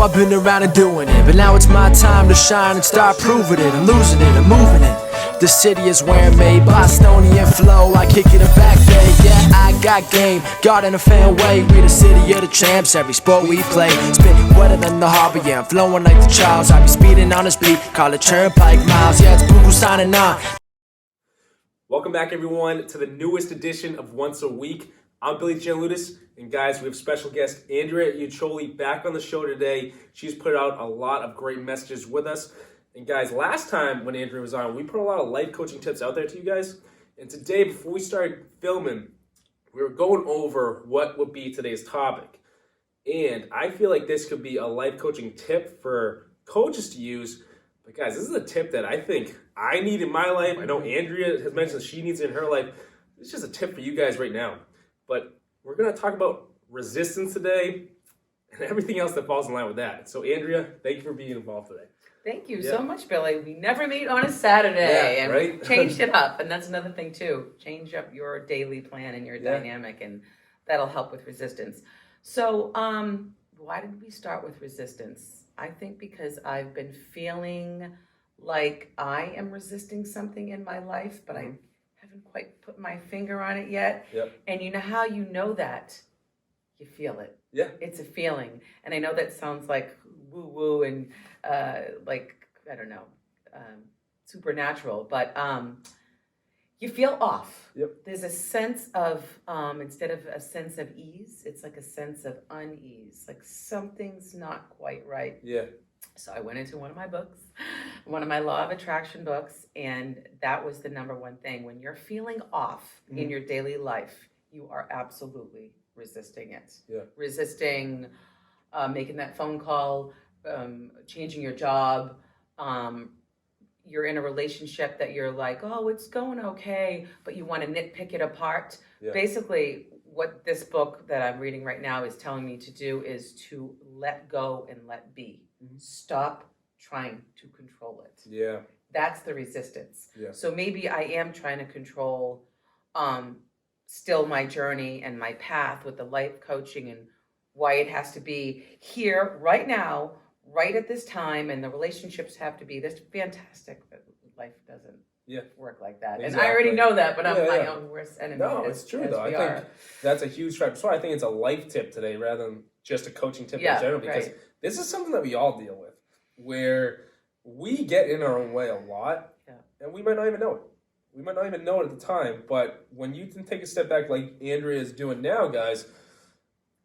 I've been around and doing it, but now it's my time to shine and start proving it. I'm losing it, I'm moving it. The city is where I'm made, Bostonian flow, I kick it a back day. Yeah, I got game, got in a fan way. We the city of the champs, every sport we play. Spit wetter than the harbor, yeah, I'm flowing like the Charles. I be speeding on this beat, call it Turnpike Miles. Yeah, it's Boo signing on. Welcome back, everyone, to the newest edition of Once a Week. I'm Billy Giannouloudis, and guys, we have special guest Andrea Urciuoli back on the show today. She's put out a lot of great messages with us. And guys, last time when Andrea was on, we put a lot of life coaching tips out there to you guys. And today, before we started filming, we were going over what would be today's topic. And I feel like this could be a life coaching tip for coaches to use. But guys, this is a tip that I think I need in my life. I know Andrea has mentioned she needs it in her life. It's just a tip for you guys right now. But we're going to talk about resistance today and everything else that falls in line with that. So Andrea, thank you for being involved today. Thank you so much, Billy. We never meet on a Saturday, and right? we changed it up. And that's another thing too. Change up your daily plan and your dynamic, and that'll help with resistance. So why did we start with resistance? I think because I've been feeling like I am resisting something in my life, but I haven't quite put my finger on it yet. Yep. And you know how you know that? You feel it. Yeah. It's a feeling. And I know that sounds like woo-woo and like, I don't know, supernatural, but you feel off. Yep. There's a sense of, instead of a sense of ease, it's like a sense of unease, like something's not quite right. Yeah. So I went into one of my books, one of my law of attraction books, and that was the number one thing. When you're feeling off in your daily life, you are absolutely resisting it. Yeah. Resisting making that phone call, changing your job. You're in a relationship that you're like, oh, it's going okay, but you want to nitpick it apart. Yeah. Basically, what this book that I'm reading right now is telling me to do is to let go and let be. Stop trying to control it. Yeah. That's the resistance. Yeah. So maybe I am trying to control still my journey and my path with the life coaching and why it has to be here right now, right at this time, and the relationships have to be this fantastic, but life doesn't work like that. Exactly. And I already know that, but I'm my own worst enemy. No, it's true though. I think that's a huge trap. So I think it's a life tip today rather than just a coaching tip in general, because this is something that we all deal with, where we get in our own way a lot, and we might not even know it. We might not even know it at the time, but when you can take a step back like Andrea is doing now, guys,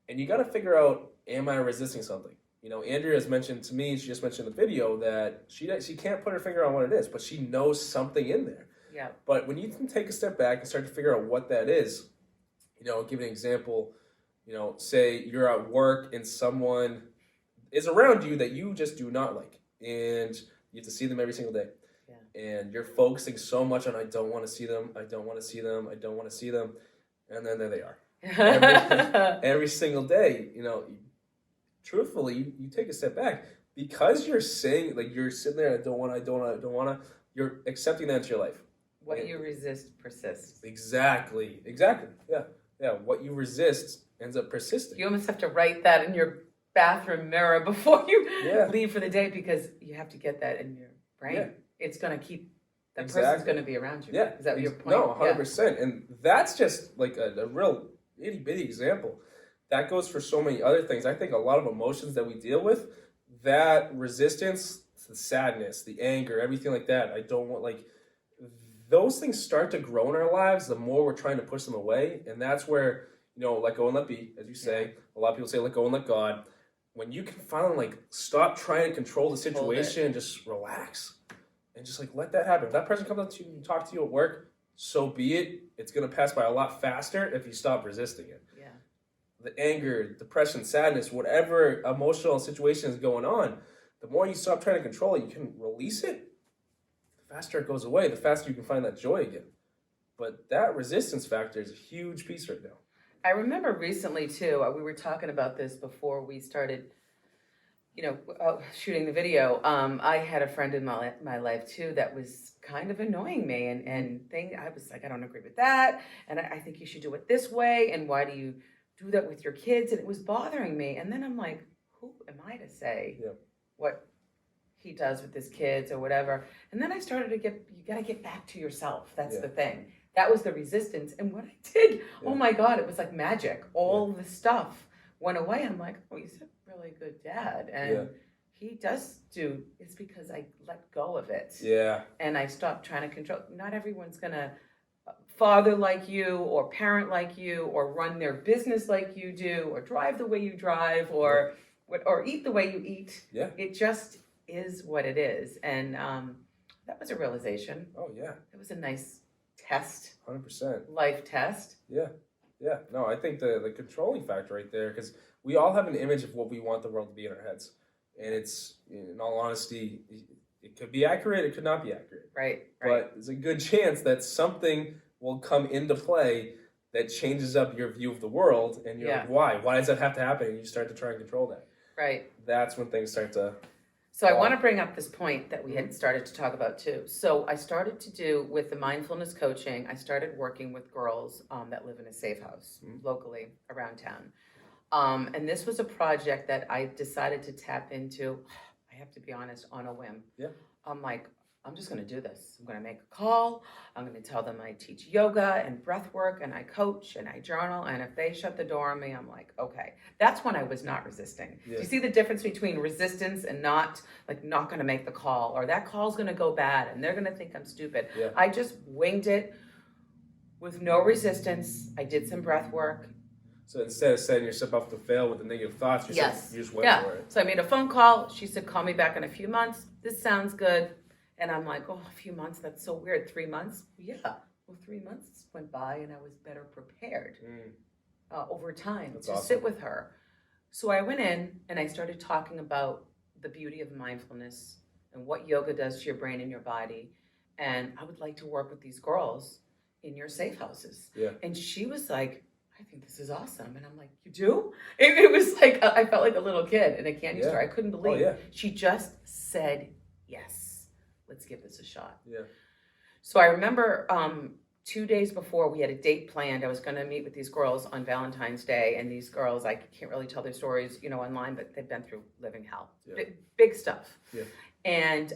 and you got to figure out, am I resisting something? You know, Andrea has mentioned to me, she just mentioned in the video that she can't put her finger on what it is, but she knows something in there. Yeah. But when you can take a step back and start to figure out what that is, you know, I'll give an example. You know, say you're at work and someone is around you that you just do not like, and you have to see them every single day. Yeah. And you're focusing so much on, I don't want to see them, I don't want to see them, I don't want to see them, and then there they are. Every single day, you know, truthfully, you take a step back because you're saying, like, you're sitting there, I don't want to, you're accepting that into your life. What you resist persists. Exactly. Yeah. What you resist ends up persisting. You almost have to write that in your bathroom mirror before you leave for the day, because you have to get that in your brain. Yeah. It's going to keep, that person's going to be around you. Yeah. Is that your point? No, 100%. Yeah. And that's just like a real itty bitty example. That goes for so many other things. I think a lot of emotions that we deal with, that resistance, the sadness, the anger, everything like that, I don't want, like, those things start to grow in our lives the more we're trying to push them away. And that's where, you know, let go and let be, as you say. A lot of people say let go and let God. When you can finally, like, stop trying to control the situation and just relax and just, like, let that happen. If that person comes up to you and talk to you at work, so be it. It's going to pass by a lot faster if you stop resisting it. Yeah. The anger, depression, sadness, whatever emotional situation is going on, the more you stop trying to control it, you can release it, the faster it goes away, the faster you can find that joy again. But that resistance factor is a huge piece right now. I remember recently, too, we were talking about this before we started, shooting the video. I had a friend in my life, too, that was kind of annoying me. And I was like, I don't agree with that. And I think you should do it this way. And why do you do that with your kids? And it was bothering me. And then I'm like, who am I to say Yeah. what he does with his kids or whatever? And then I started to you got to get back to yourself. That's the thing. That was the resistance. And what I did, oh my God, it was like magic. All the stuff went away. I'm like, oh, he's a really good dad. And he does it's because I let go of it. Yeah. And I stopped trying to control. Not everyone's going to father like you or parent like you or run their business like you do or drive the way you drive or eat the way you eat. Yeah. It just is what it is. And that was a realization. Oh, yeah. It was a nice test. 100%. Life test. Yeah. Yeah. No, I think the controlling factor right there, because we all have an image of what we want the world to be in our heads. And it's, in all honesty, it could be accurate, it could not be accurate. Right. But there's a good chance that something will come into play that changes up your view of the world. And you're like, why? Why does that have to happen? And you start to try and control that. Right. That's when things start to... So I want to bring up this point that we had started to talk about too. So I started to do with the mindfulness coaching, I started working with girls that live in a safe house locally around town. And this was a project that I decided to tap into, I have to be honest, on a whim. Yeah. I'm like, I'm just going to do this. I'm going to make a call. I'm going to tell them I teach yoga and breath work and I coach and I journal. And if they shut the door on me, I'm like, okay. That's when I was not resisting. Yeah. Do you see the difference between resistance and not going to make the call, or that call's going to go bad and they're going to think I'm stupid? Yeah. I just winged it with no resistance. I did some breath work. So instead of setting yourself up to fail with the negative thoughts, you just went for it. So I made a phone call. She said, call me back in a few months. This sounds good. And I'm like, oh, a few months? That's so weird. 3 months? Yeah. Well, 3 months went by and I was better prepared over time to sit with her. So I went in and I started talking about the beauty of mindfulness and what yoga does to your brain and your body. And I would like to work with these girls in your safe houses. Yeah. And she was like, I think this is awesome. And I'm like, you do? It was like, I felt like a little kid in a candy store. I couldn't believe it. She just said yes. Let's give this a shot. Yeah. So I remember 2 days before we had a date planned. I was going to meet with these girls on Valentine's Day, and these girls, I can't really tell their stories, online, but they've been through living hell, big stuff. Yeah. And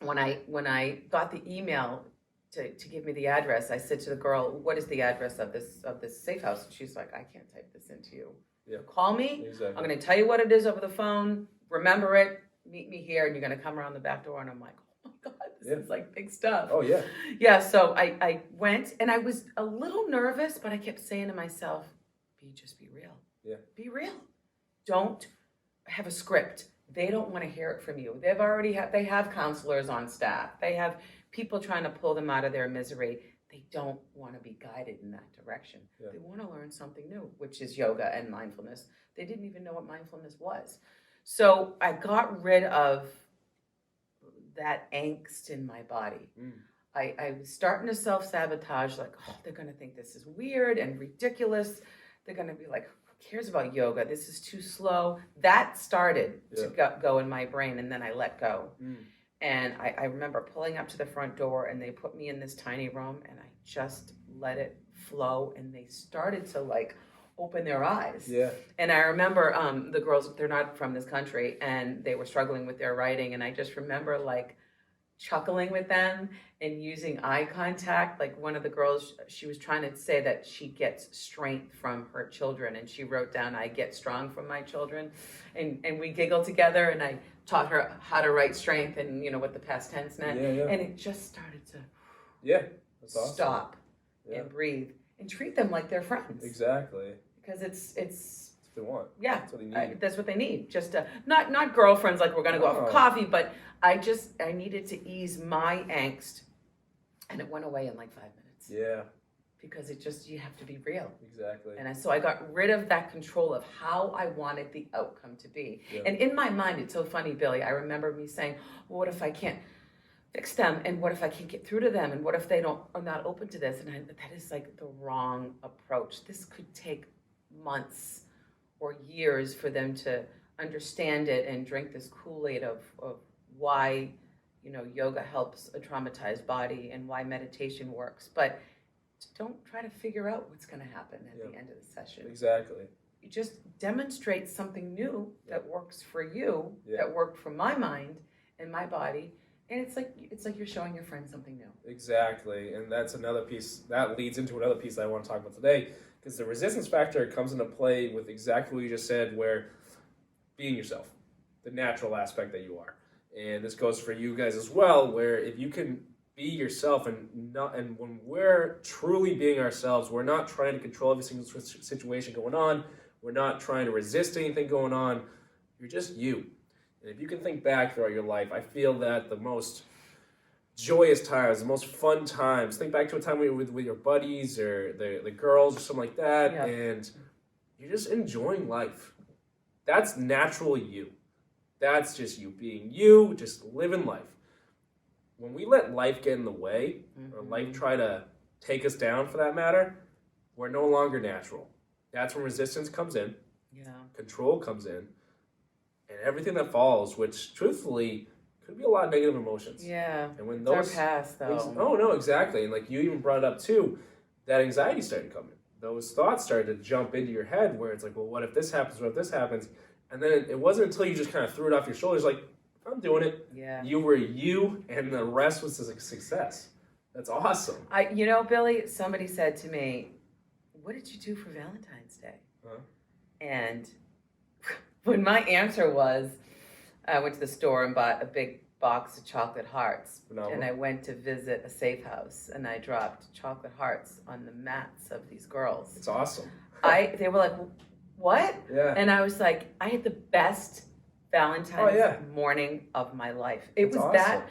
when I got the email to give me the address, I said to the girl, "What is the address of this safe house?" And she's like, "I can't type this into you. Yeah. Call me. Exactly. I'm going to tell you what it is over the phone. Remember it. Meet me here, and you're going to come around the back door." And I'm like, oh my God, this is like big stuff. Oh, yeah. Yeah, so I went, and I was a little nervous, but I kept saying to myself, just be real. Yeah. Be real. Don't have a script. They don't want to hear it from you. They have counselors on staff. They have people trying to pull them out of their misery. They don't want to be guided in that direction. Yeah. They want to learn something new, which is yoga and mindfulness. They didn't even know what mindfulness was. So I got rid of that angst in my body. I was starting to self-sabotage, like, oh, they're going to think this is weird and ridiculous. They're going to be like, who cares about yoga? This is too slow. That started to go in my brain, and then I let go. And I remember pulling up to the front door, and they put me in this tiny room, and I just let it flow, and they started to open their eyes. Yeah. And I remember the girls, they're not from this country, and they were struggling with their writing, and I just remember chuckling with them and using eye contact. Like one of the girls, she was trying to say that she gets strength from her children, and she wrote down, "I get strong from my children." And we giggled together, and I taught her how to write strength and what the past tense meant. And it just started to that's awesome. Stop and breathe and treat them like they're friends. Exactly. Because it's what they want. Yeah. That's what they need. That's what they need. Just not girlfriends like we're gonna go out for coffee, but I needed to ease my angst, and it went away in 5 minutes. Yeah. Because you have to be real. Exactly. And so I got rid of that control of how I wanted the outcome to be. Yeah. And in my mind, it's so funny, Billy, I remember me saying, well, what if I can't fix them? And what if I can't get through to them? And what if they are not open to this? And that is the wrong approach. This could take months or years for them to understand it and drink this Kool-Aid of why, yoga helps a traumatized body and why meditation works. But don't try to figure out what's going to happen at the end of the session. Exactly. you just demonstrate something new that works for you, Yeah. that worked for my mind and my body. And it's like you're showing your friend something new. Exactly, and that's another piece that leads into another piece that I want to talk about today, because the resistance factor comes into play with exactly what you just said, where being yourself, the natural aspect that you are, and this goes for you guys as well, where if you can be yourself and when we're truly being ourselves, we're not trying to control every single situation going on, we're not trying to resist anything going on, you're just you. And if you can think back throughout your life, I feel that the most joyous times, the most fun times, think back to a time when you were with your buddies or the girls or something like that, Yeah. and you're just enjoying life. That's natural you. That's just you being you, just living life. When we let life get in the way, or life try to take us down for that matter, we're no longer natural. That's when resistance comes in, control comes in, and everything that follows, which truthfully could be a lot of negative emotions. Yeah. And when It's those our past, though. oh no, exactly. And like you even brought it up too, that anxiety started coming. Those thoughts started to jump into your head where it's like, well, what if this happens? What if this happens? And then it wasn't until you just kind of threw it off your shoulders, like, I'm doing it. Yeah. You were you, and the rest was a success. That's awesome. Billy, somebody said to me, what did you do for Valentine's Day? Huh? And when my answer was, I went to the store and bought a big box of chocolate hearts. Phenomenal. And I went to visit a safe house, and I dropped chocolate hearts on the mats of these girls. It's awesome. They were like, what? Yeah. And I was like, I had the best Valentine's morning of my life. It That's was awesome. that.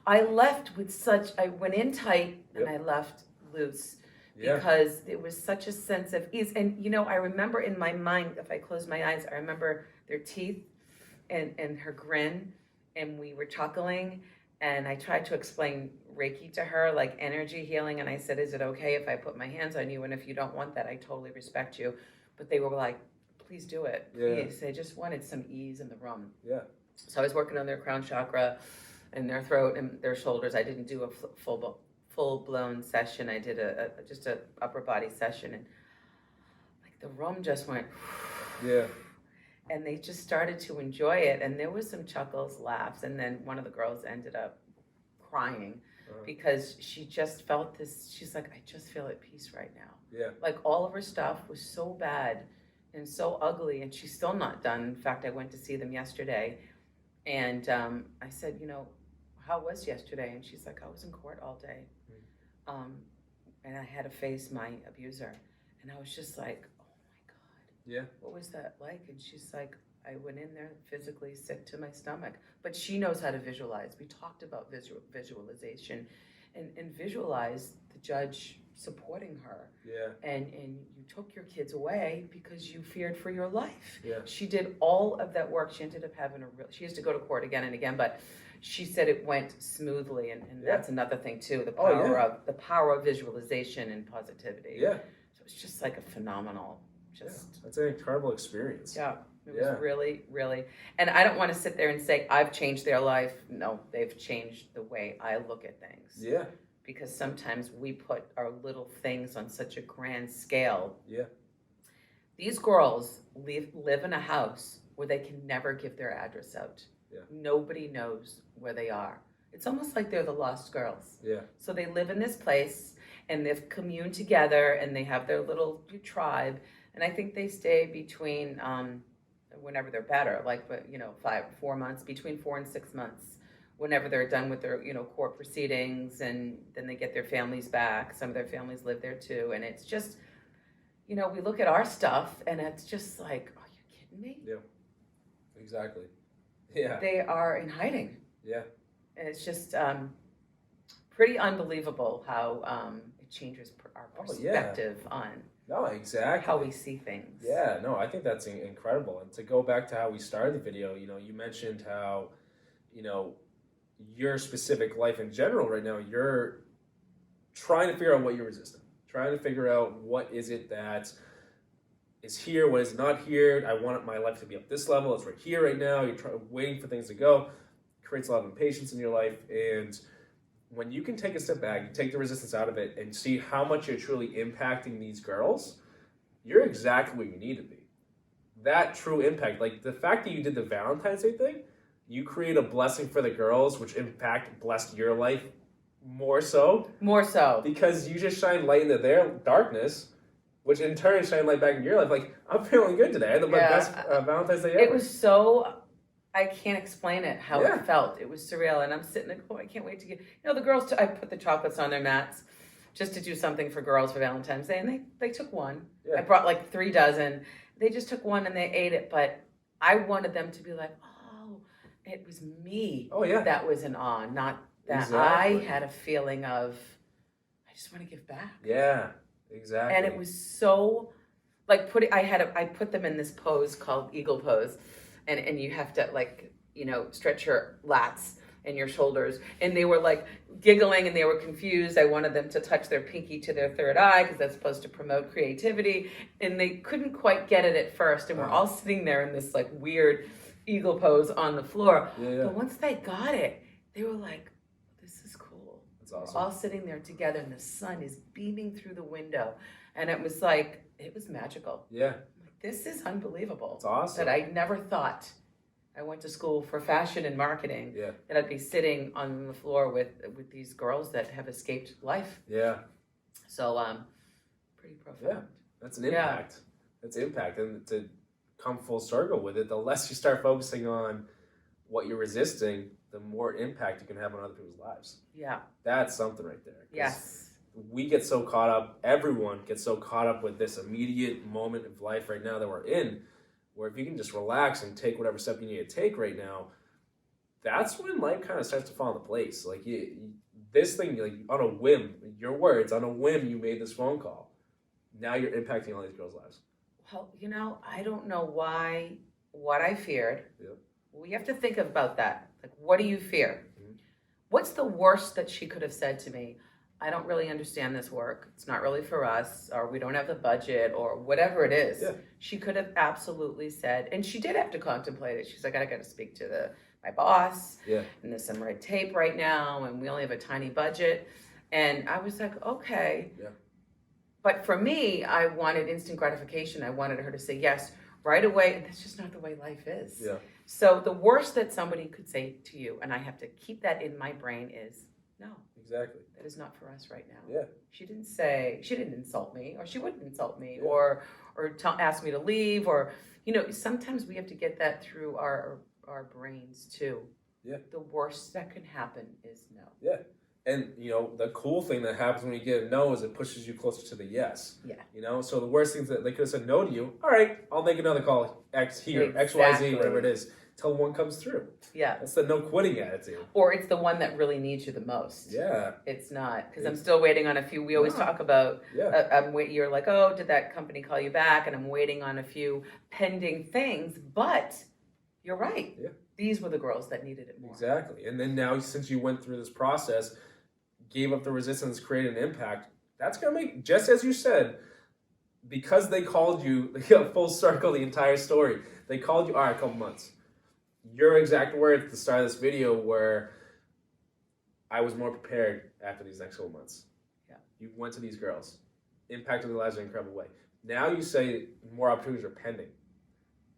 I left with I went in tight and I left loose because there was such a sense of ease. And, I remember in my mind, if I close my eyes, I remember their teeth and her grin, and we were chuckling. And I tried to explain Reiki to her, like energy healing. And I said, is it okay if I put my hands on you? And if you don't want that, I totally respect you. But they were like, please do it. Please. They just wanted some ease in the room. Yeah. So I was working on their crown chakra and their throat and their shoulders. I didn't do a full-blown session. I did just a upper body session. And like the room just went. Yeah. And they just started to enjoy it. And there was some chuckles, laughs. And then one of the girls ended up crying because she just felt this. She's like, I just feel at peace right now. Yeah. Like all of her stuff was so bad and so ugly, and she's still not done. In fact, I went to see them yesterday, and I said, how was yesterday? And she's like, I was in court all day, and I had to face my abuser. And I was just like, oh my God. Yeah. What was that like? And she's like, I went in there physically sick to my stomach. But she knows how to visualize. We talked about visualization and visualize the judge supporting her. Yeah. And you took your kids away because you feared for your life. Yeah. She did all of that work. She ended up having she used to go to court again and again, but she said it went smoothly, and that's another thing too, the power of visualization and positivity. Yeah. So it's just like a phenomenal that's an incredible experience. Yeah. It was really, really, and I don't want to sit there and say I've changed their life. No, they've changed the way I look at things. Yeah. Because sometimes we put our little things on such a grand scale. Yeah. These girls live in a house where they can never give their address out. Yeah. Nobody knows where they are. It's almost like they're the lost girls. Yeah. So they live in this place and they've communed together and they have their little tribe. And I think they stay between, whenever they're better, like, 4 months, between 4 and 6 months. Whenever they're done with their, court proceedings, and then they get their families back. Some of their families live there too. And it's just, we look at our stuff and it's just like, are you kidding me? Yeah, exactly. Yeah. They are in hiding. Yeah. And it's just pretty unbelievable how it changes our perspective on No, exactly. how we see things. Yeah, no, I think that's incredible. And to go back to how we started the video, you mentioned how, your specific life in general right now, you're trying to figure out what you're resisting, trying to figure out what is it that is here, what is not here. I want my life to be up this level. It's right here, right now. You're waiting for things to go. It creates a lot of impatience in your life. And when you can take a step back, you take the resistance out of it and see how much you're truly impacting these girls, you're exactly where you need to be. that true impact. Like the fact that you did the Valentine's Day thing, you create a blessing for the girls, which blessed your life more so. More so. Because you just shine light into their darkness, which in turn shine light back in your life. Like, I'm feeling good today. I had my best Valentine's Day ever. It was so, I can't explain it, how Yeah. it felt. It was surreal. And I'm sitting there, I can't wait to get, the girls, I put the chocolates on their mats just to do something for girls for Valentine's Day. And they took one. Yeah. I brought like 3 dozen. They just took one and they ate it. But I wanted them to be like, oh, it was me that was in awe, not that Exactly. I had a feeling of, I just want to give back. Yeah, exactly. And it was so, like, I put them in this pose called eagle pose, and you have to, like, stretch your lats and your shoulders, and they were like giggling and they were confused. I wanted them to touch their pinky to their third eye because that's supposed to promote creativity, and they couldn't quite get it at first, and we're all sitting there in this like weird eagle pose on the floor. But once they got it, they were like, this is cool. That's awesome. We're all sitting there together and the sun is beaming through the window, and it was magical. Yeah. This is unbelievable. It's awesome. That I never thought. I went to school for fashion and marketing. Yeah. That I'd be sitting on the floor with these girls that have escaped life. Yeah. So pretty profound. Yeah. That's an impact. Yeah. That's impact. And to come full circle with it, the less you start focusing on what you're resisting, the more impact you can have on other people's lives. Yeah. That's something right there. Yes. We get so caught up, everyone gets so caught up with this immediate moment of life right now that we're in, where if you can just relax and take whatever step you need to take right now, that's when life kind of starts to fall into place. Like this thing, like on a whim, your words, on a whim, you made this phone call. Now you're impacting all these girls' lives. Well, I don't know what I feared. Yep. We have to think about that. Like, what do you fear? Mm-hmm. What's the worst that she could have said to me? I don't really understand this work. It's not really for us, or we don't have the budget, or whatever it is. Yeah. She could have absolutely said, and she did have to contemplate it. She's like, I got to speak to my boss, and there's some red tape right now, and we only have a tiny budget. And I was like, okay. Yeah. But for me, I wanted instant gratification. I wanted her to say yes right away, and that's just not the way life is. Yeah. So the worst that somebody could say to you, and I have to keep that in my brain, is no. Exactly. That is not for us right now. Yeah. She didn't insult me, or she wouldn't insult me, or ask me to leave, or sometimes we have to get that through our brains too. Yeah. The worst that can happen is no. Yeah. And the cool thing that happens when you get a no is it pushes you closer to the yes. Yeah. So the worst things that they could have said no to you. All right, I'll make another call. XYZ, whatever it is, till one comes through. Yeah. That's the no quitting attitude. Or it's the one that really needs you the most. Yeah. It's not, because I'm still waiting on a few. We always talk about. Yeah. You're like, oh, did that company call you back? And I'm waiting on a few pending things. But you're right. Yeah. These were the girls that needed it more. Exactly. And then now, since you went through this process, gave up the resistance, created an impact, that's going to make, just as you said, because they called you full circle, the entire story, they called you, all right, a couple months. Your exact words at the start of this video were, I was more prepared after these next couple months. Yeah. You went to these girls, impacted their lives in an incredible way. Now you say more opportunities are pending.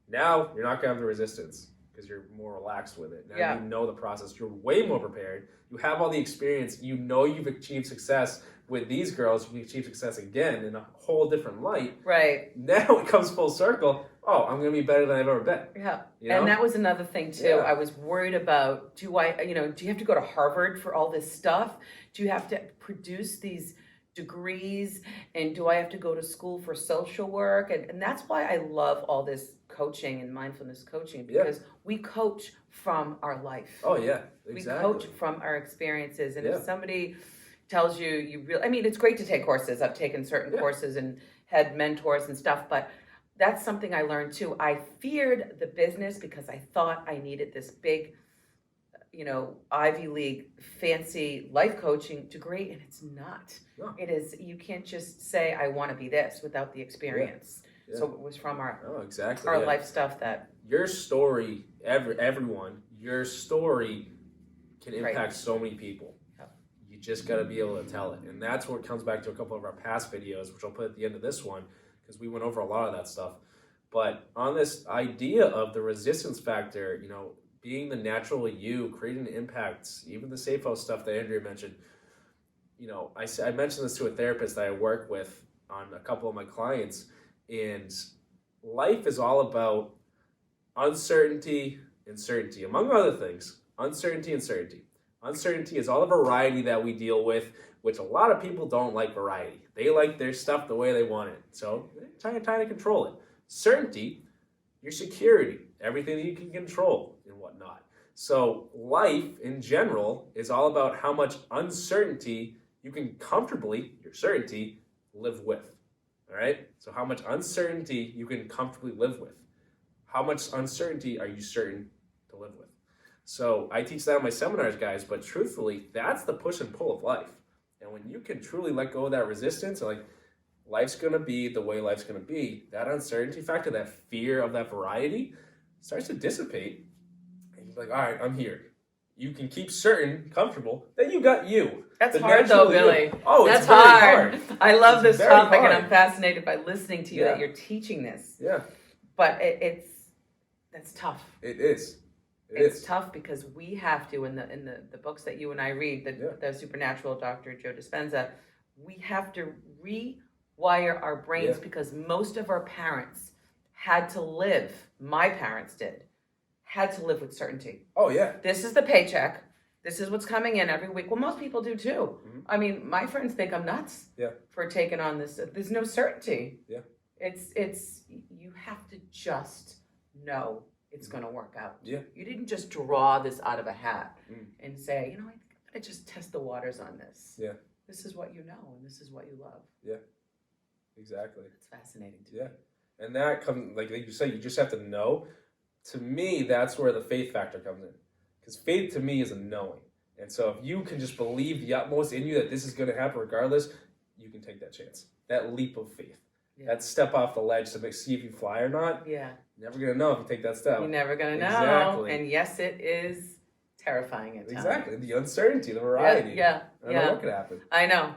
Now you're not going to have the resistance because you're more relaxed with it. Now you know the process. You're way more prepared. You have all the experience. You know you've achieved success with these girls. You can achieve success again in a whole different light. Right. Now it comes full circle. Oh, I'm going to be better than I've ever been. Yeah. And that was another thing too. Yeah. I was worried about, do you have to go to Harvard for all this stuff? Do you have to produce these degrees? And do I have to go to school for social work? And that's why I love all this coaching and mindfulness coaching, because we coach from our life. Oh, yeah. Exactly. We coach from our experiences. And if somebody tells you it's great to take courses. I've taken certain courses and had mentors and stuff, but that's something I learned too. I feared the business because I thought I needed this big, Ivy League fancy life coaching degree, and it's not. No. It is, you can't just say, I want to be this without the experience. Yeah. So it was from our exactly. life stuff that... Your story, everyone, your story can impact so many people. You just got to be able to tell it. And that's where it comes back to a couple of our past videos, which I'll put at the end of this one, because we went over a lot of that stuff. But on this idea of the resistance factor, being the natural you, creating impacts, even the safe house stuff that Andrea mentioned, I mentioned this to a therapist that I work with on a couple of my clients, and life is all about uncertainty and certainty, among other things. Uncertainty and certainty. Uncertainty is all the variety that we deal with, which a lot of people don't like variety. They like their stuff the way they want it. So they're trying to control it. Certainty, your security, everything that you can control and whatnot. So life in general is all about how much uncertainty you can comfortably, your certainty, live with. All right? So how much uncertainty you can comfortably live with. How much uncertainty are you certain to live with? So I teach that in my seminars, guys, but truthfully, that's the push and pull of life. And when you can truly let go of that resistance, like life's going to be the way life's going to be, that uncertainty factor, that fear of that variety starts to dissipate. And you're like, all right, I'm here. You can keep certain, comfortable, then you got you. That's hard though, Billy. You. Oh, that's it's very hard. I love this topic hard. and I'm fascinated by listening to you that you're teaching this. Yeah. But that's tough. It is. It's tough because we have to, in the books that you and I read, the Supernatural Dr. Joe Dispenza, we have to rewire our brains because most of our parents had to live, my parents had to live with certainty. Oh, yeah. This is the paycheck. This is what's coming in every week. Well, most people do too. Mm-hmm. I mean, my friends think I'm nuts for taking on this. There's no certainty. Yeah. It's you have to just know it's going to work out. Yeah. You didn't just draw this out of a hat and say, I'm going to just test the waters on this. Yeah. This is what you know and this is what you love. Yeah. Exactly. It's fascinating to me. Yeah. And that comes, like you say, you just have to know. To me, that's where the faith factor comes in. Because faith to me is a knowing. And so if you can just believe the utmost in you that this is going to happen regardless, you can take that chance. That leap of faith. Yeah. That step off the ledge to see if you fly or not. Yeah. You're never going to know if you take that step. You're never going to know. Exactly. And yes, it is terrifying at times. Exactly. The uncertainty, the variety. Yeah. I don't know what could happen. I know.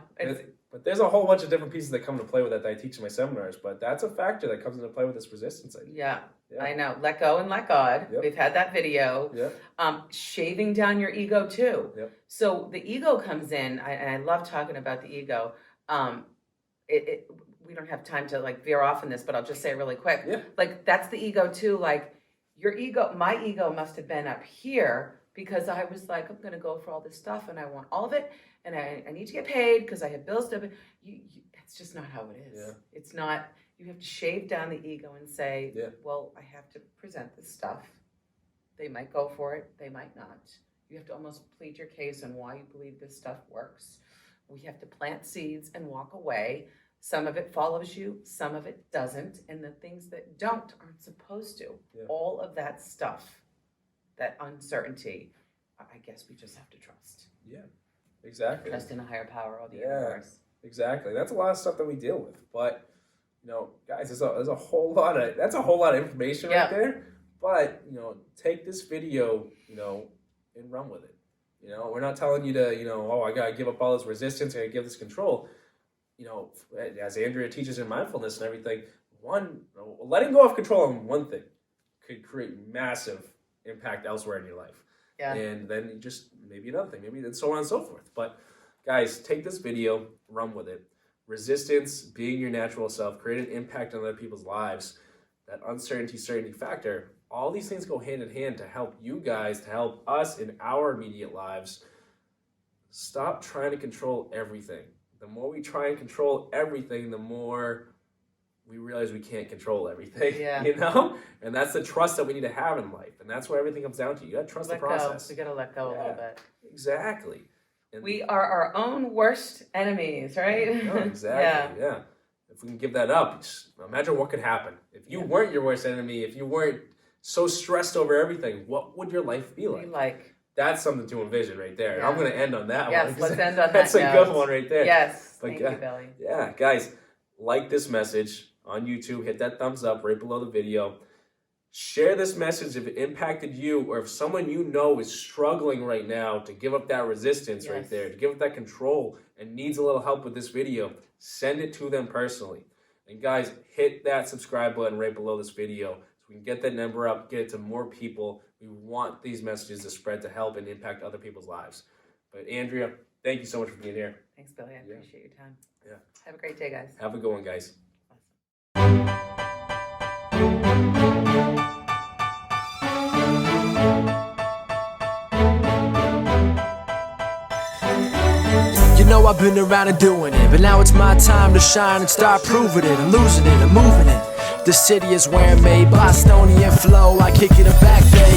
But there's a whole bunch of different pieces that come into play with that I teach in my seminars. But that's a factor that comes into play with this resistance idea. Yeah. I know. Let go and let God. Yep. We've had that video. Yep. Shaving down your ego too. Yep. So the ego comes in, and I love talking about the ego. We don't have time to veer off in this, but I'll just say it really quick. Yeah. That's the ego too. Your ego, my ego must have been up here because I was like, I'm going to go for all this stuff and I want all of it. And I need to get paid because I have bills to pay. It's just not how it is. Yeah. It's not. You have to shave down the ego and say, well, I have to present this stuff. They might go for it. They might not. You have to almost plead your case on why you believe this stuff works. We have to plant seeds and walk away. Some of it follows you. Some of it doesn't. And the things that don't aren't supposed to. Yeah. All of that stuff, that uncertainty, I guess we just have to trust. Yeah, exactly. Trust in a higher power or the universe. Exactly. That's a lot of stuff that we deal with. But guys, there's a whole lot of information right there. But take this video, and run with it. We're not telling you to, I gotta give up all this resistance, I gotta give this control. As Andrea teaches in mindfulness and everything, letting go of control on one thing could create massive impact elsewhere in your life. Yeah. And then just maybe another thing, maybe and so on and so forth. But guys, take this video, run with it. Resistance, being your natural self, create an impact on other people's lives, that uncertainty, certainty factor, all these things go hand in hand to help you guys, to help us in our immediate lives. Stop trying to control everything. The more we try and control everything, the more we realize we can't control everything, And that's the trust that we need to have in life. And that's where everything comes down to. You got to trust the process. We got to let go a little bit. Exactly. And we are our own worst enemies, right? No, exactly. Yeah. If we can give that up, just imagine what could happen. If you weren't your worst enemy, if you weren't so stressed over everything, what would your life be like? That's something to envision right there. And I'm going to end on that one. Yes, let's end on that. That's a good one right there. Yes. Thank you, Billy. Yeah, guys, like this message on YouTube. Hit that thumbs up right below the video. Share this message if it impacted you or if someone you know is struggling right now to give up that resistance right there, to give up that control and needs a little help with this video. Send it to them personally. And guys, hit that subscribe button right below this video so we can get that number up, get it to more people. We want these messages to spread to help and impact other people's lives. But Andrea, thank you so much for being here. Thanks, Billy. I appreciate your time. Yeah. Have a great day, guys. Have a good one, guys. You know I've been around and doing it, but now it's my time to shine and start proving it. I'm losing it, I'm moving it. The city is where I'm made, Bostonian flow, I kick it a back bay.